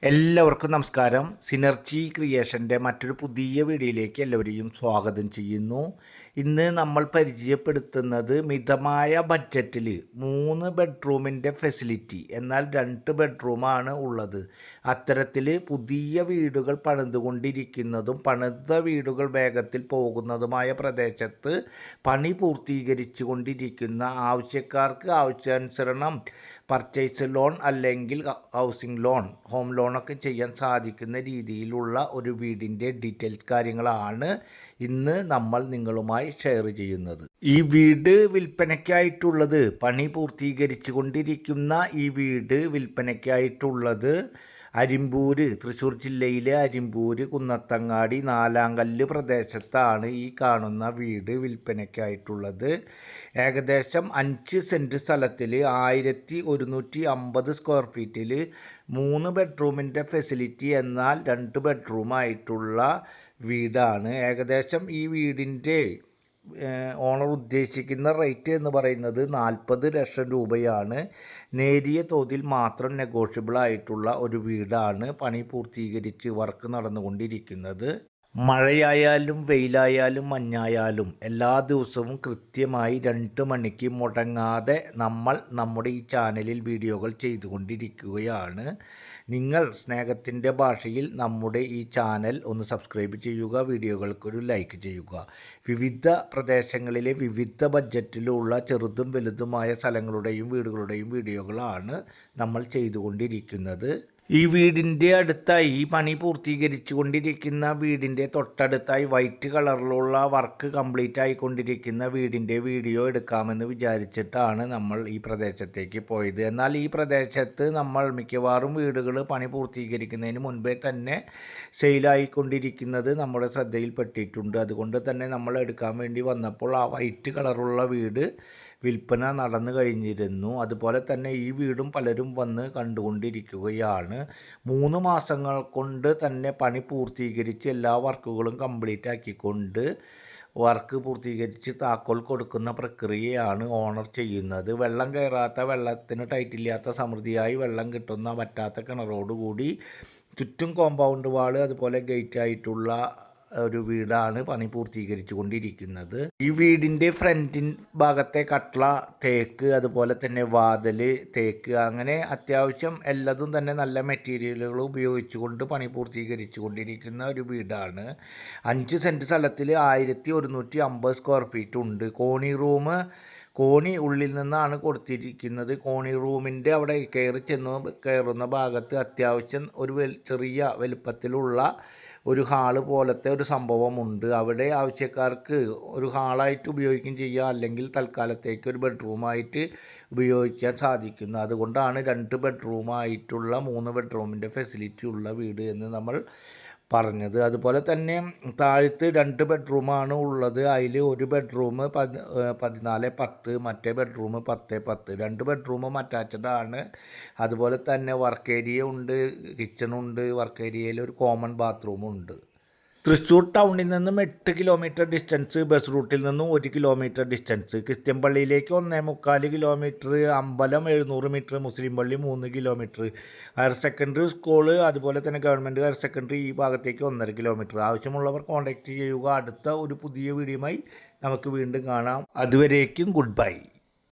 എല്ലാവർക്കും നമസ്കാരം. സിനർജി ക്രിയേഷൻ്റെ മറ്റൊരു പുതിയ വീഡിയോയിലേക്ക് എല്ലാവരെയും സ്വാഗതം ചെയ്യുന്നു. ഇന്ന് നമ്മൾ പരിചയപ്പെടുത്തുന്നത് മിതമായ ബഡ്ജറ്റിൽ 3 ബെഡ്റൂമിൻ്റെ ഫെസിലിറ്റി, എന്നാൽ 2 ബെഡ്റൂമാണ് ഉള്ളത്. അത്തരത്തിൽ പുതിയ വീടുകൾ പണിതുകൊണ്ടിരിക്കുന്നതും പണിത വീടുകൾ വേഗത്തിൽ പോകുന്നതുമായ പ്രദേശത്ത് പണി പൂർത്തീകരിച്ചു കൊണ്ടിരിക്കുന്ന ആവശ്യക്കാർക്ക് ആവശ്യാനുസരണം പർച്ചേസ് ലോൺ അല്ലെങ്കിൽ ഹൗസിംഗ് ലോൺ, ഹോം ലോണൊക്കെ ചെയ്യാൻ സാധിക്കുന്ന രീതിയിലുള്ള ഒരു വീടിൻ്റെ ഡീറ്റെയിൽസ് കാര്യങ്ങളാണ് ഇന്ന് നമ്മൾ നിങ്ങളുമായി ഷെയർ ചെയ്യുന്നത്. ഈ വീട് വിൽപ്പനയ്ക്കായിട്ടുള്ളത്, പണി പൂർത്തീകരിച്ചു കൊണ്ടിരിക്കുന്ന ഈ വീട് വിൽപ്പനയ്ക്കായിട്ടുള്ളത് അരിമ്പൂര്, തൃശ്ശൂർ ജില്ലയിലെ അരിമ്പൂര് കുന്നത്തങ്ങാടി നാലാങ്കല്ല് പ്രദേശത്താണ് ഈ കാണുന്ന വീട് വിൽപ്പനയ്ക്കായിട്ടുള്ളത്. ഏകദേശം 5 സെൻറ്റ് സ്ഥലത്തിൽ 1150 സ്ക്വയർ ഫീറ്റിൽ 3 ബെഡ്റൂമിൻ്റെ ഫെസിലിറ്റി, എന്നാൽ 2 ബെഡ്റൂമായിട്ടുള്ള വീടാണ്. ഏകദേശം ഈ വീടിൻ്റെ ഓണർ ഉദ്ദേശിക്കുന്ന റേറ്റ് എന്ന് പറയുന്നത് 40 ലക്ഷം രൂപയാണ്. നേരിയ തോതിൽ മാത്രം നെഗോഷ്യബിൾ ആയിട്ടുള്ള ഒരു വീടാണ് പണി പൂർത്തീകരിച്ച് വർക്ക് നടന്നുകൊണ്ടിരിക്കുന്നത്. മഴയായാലും വെയിലായാലും മഞ്ഞായാലും എല്ലാ ദിവസവും കൃത്യമായി 2 മണിക്ക് മുടങ്ങാതെ നമ്മൾ നമ്മുടെ ഈ ചാനലിൽ വീഡിയോകൾ ചെയ്തുകൊണ്ടിരിക്കുകയാണ്. നിങ്ങൾ സ്നേഹത്തിൻ്റെ ഭാഷയിൽ നമ്മുടെ ഈ ചാനൽ ഒന്ന് സബ്സ്ക്രൈബ് ചെയ്യുക, വീഡിയോകൾക്കൊരു ലൈക്ക് ചെയ്യുക. വിവിധ പ്രദേശങ്ങളിലെ വിവിധ ബഡ്ജറ്റിലുള്ള ചെറുതും വലുതുമായ സ്ഥലങ്ങളുടെയും വീടുകളുടെയും വീഡിയോകളാണ് നമ്മൾ ചെയ്തുകൊണ്ടിരിക്കുന്നത്. ഈ വീടിൻ്റെ അടുത്തായി, പണി പൂർത്തീകരിച്ചു കൊണ്ടിരിക്കുന്ന വീടിൻ്റെ തൊട്ടടുത്തായി വൈറ്റ് കളറിലുള്ള വർക്ക് കംപ്ലീറ്റ് ആയിക്കൊണ്ടിരിക്കുന്ന വീടിൻ്റെ വീഡിയോ എടുക്കാമെന്ന് വിചാരിച്ചിട്ടാണ് നമ്മൾ ഈ പ്രദേശത്തേക്ക് പോയത്. എന്നാൽ ഈ പ്രദേശത്ത് നമ്മൾ മിക്കവാറും വീടുകൾ പണി പൂർത്തീകരിക്കുന്നതിന് മുൻപേ തന്നെ സെയിലായിക്കൊണ്ടിരിക്കുന്നത് നമ്മുടെ ശ്രദ്ധയിൽപ്പെട്ടിട്ടുണ്ട്. അതുകൊണ്ട് തന്നെ നമ്മൾ എടുക്കാൻ വേണ്ടി വന്നപ്പോൾ ആ വൈറ്റ് കളറുള്ള വീട് വിൽപ്പന നടന്നു കഴിഞ്ഞിരുന്നു. അതുപോലെ തന്നെ ഈ വീടും പലരും വന്ന് കണ്ടുകൊണ്ടിരിക്കുകയാണ്. 3 മാസങ്ങൾ കൊണ്ട് തന്നെ പണി പൂർത്തീകരിച്ച് എല്ലാ വർക്കുകളും കംപ്ലീറ്റ് ആക്കിക്കൊണ്ട് വർക്ക് പൂർത്തീകരിച്ച് താക്കോൽ കൊടുക്കുന്ന പ്രക്രിയയാണ് ഓണർ ചെയ്യുന്നത്. വെള്ളം കയറാത്ത, വെള്ളത്തിന് ടൈറ്റില്ലാത്ത, സമൃദ്ധിയായി വെള്ളം കിട്ടുന്ന വറ്റാത്ത കിണറോടുകൂടി ചുറ്റും കോമ്പൗണ്ട് വാള്, അതുപോലെ ഗേറ്റ് ആയിട്ടുള്ള ഒരു വീടാണ് പണി പൂർത്തീകരിച്ചു കൊണ്ടിരിക്കുന്നത്. ഈ വീടിൻ്റെ ഫ്രണ്ടിൻ ഭാഗത്തെ കട്ട്ള തേക്ക്, അതുപോലെ തന്നെ വാതിൽ തേക്ക്, അങ്ങനെ അത്യാവശ്യം എല്ലാതും തന്നെ നല്ല മെറ്റീരിയലുകൾ ഉപയോഗിച്ചുകൊണ്ട് പണി പൂർത്തീകരിച്ചു കൊണ്ടിരിക്കുന്ന ഒരു വീടാണ്. 5 സെൻറ്റ് സ്ഥലത്തിൽ 1150 സ്ക്വയർ ഫീറ്റ് ഉണ്ട്. കോണി ഉള്ളിൽ നിന്നാണ് കൊടുത്തിരിക്കുന്നത്. കോണി റൂമിൻ്റെ അവിടെ കയറുന്ന ഭാഗത്ത് അത്യാവശ്യം ഒരു ചെറിയ വലുപ്പത്തിലുള്ള ഒരു ഹാള് പോലത്തെ ഒരു സംഭവമുണ്ട്. അവിടെ ആവശ്യക്കാർക്ക് ഒരു ഹാളായിട്ട് ഉപയോഗിക്കുകയും ചെയ്യുക, അല്ലെങ്കിൽ തൽക്കാലത്തേക്ക് ഒരു ബെഡ്റൂമായിട്ട് ഉപയോഗിക്കാൻ സാധിക്കുന്നു. അതുകൊണ്ടാണ് 2 ബെഡ്റൂമായിട്ടുള്ള 3 ബെഡ്റൂമിൻ്റെ ഫെസിലിറ്റി ഉള്ള വീട് എന്ന് നമ്മൾ പറഞ്ഞത്. അതുപോലെ തന്നെ താഴത്ത് 2 ബെഡ്റൂമാണ് ഉള്ളത്. അതിൽ ഒരു ബെഡ്റൂം 14-10, മറ്റേ ബെഡ്റൂം 10-10. 2 ബെഡ്റൂമും അറ്റാച്ച്ഡ് ആണ്. അതുപോലെ തന്നെ വർക്ക് ഏരിയ ഉണ്ട്, കിച്ചണുണ്ട്. വർക്ക് ഏരിയയിൽ ഒരു കോമൺ ബാത്റൂമും ഉണ്ട്. തൃശ്ശൂർ ടൗണിൽ നിന്നും 8 കിലോമീറ്റർ ഡിസ്റ്റൻസ്, ബസ് റൂട്ടിൽ നിന്നും 1 കിലോമീറ്റർ ഡിസ്റ്റൻസ്, ക്രിസ്ത്യൻപള്ളിയിലേക്ക് 1.25 കിലോമീറ്റർ, അമ്പലം 700 മീറ്റർ, മുസ്ലിം പള്ളി 3 കിലോമീറ്റർ, ഹയർ സെക്കൻഡറി സ്കൂള്, അതുപോലെ തന്നെ ഗവൺമെൻറ് ഹയർ സെക്കൻഡറി ഈ ഭാഗത്തേക്ക് 1.5 കിലോമീറ്റർ. ആവശ്യമുള്ളവർ കോൺടാക്റ്റ് ചെയ്യുക. അടുത്ത ഒരു പുതിയ വീഡിയോയുമായി നമുക്ക് വീണ്ടും കാണാം. അതുവരേക്കും ഗുഡ് ബൈ.